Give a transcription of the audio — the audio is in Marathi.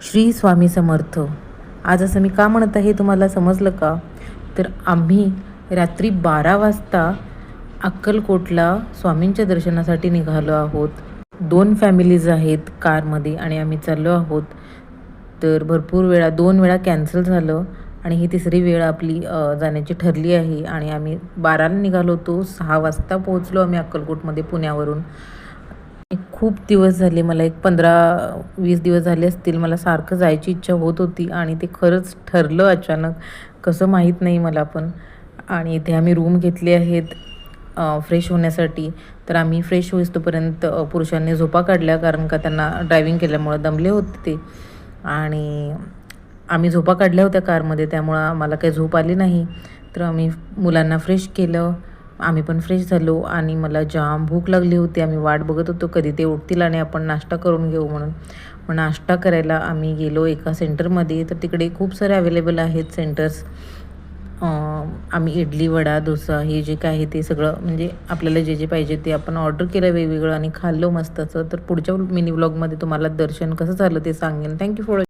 श्री स्वामी समर्थ. आज असं मी का म्हणत आहे तुम्हाला समजलं का? तर आम्ही रात्री 12 वाजता अक्कलकोटला स्वामींच्या दर्शनासाठी निघालो आहोत. 2 फॅमिलीज आहेत कारमध्ये आणि आम्ही चाललो आहोत. तर भरपूर वेळा 2 वेळा कॅन्सल झालं आणि ही तिसरी वेळ आपली जाण्याची ठरली आहे आणि आम्ही 12ला निघालो होतो. 6 वाजता पोहोचलो आम्ही अक्कलकोटमध्ये पुण्यावरून. खूप दिवस झाले, मला एक 15-20 दिवस झाले असतील, मला सारखं जायची इच्छा होत होती आणि ते खरंच ठरलं अचानक, कसं माहीत नाही मला पण. आणि इथे आम्ही रूम घेतले आहेत फ्रेश होण्यासाठी. तर आम्ही फ्रेश होईस्तोपर्यंत पुरुषांनी झोपा काढल्या, कारण का त्यांना ड्रायव्हिंग केल्यामुळं दमले होते ते. आणि आम्ही झोपा काढल्या होत्या कारमध्ये, त्यामुळं आम्हाला काही झोप आली नाही. तर आम्ही मुलांना फ्रेश केलं, आम्ही पण फ्रेश झालो आणि मला जाम भूक लागली होती. आम्ही वाट बघत होतो कधी ते उठतील आणि आपण नाश्ता करून घेऊ म्हणून. मग नाश्ता करायला आम्ही गेलो एका सेंटरमध्ये. तर तिकडे खूप सारे अवेलेबल आहेत सेंटर्स. आम्ही इडली, वडा, डोसा हे जे काय आहे ते सगळं, म्हणजे आपल्याला जे जे पाहिजे ते आपण ऑर्डर केलं वेगवेगळं आणि खाल्लो मस्त असं. तर पुढच्या मिनी व्लॉगमध्ये तुम्हाला दर्शन कसं झालं ते सांगेन. Thank you for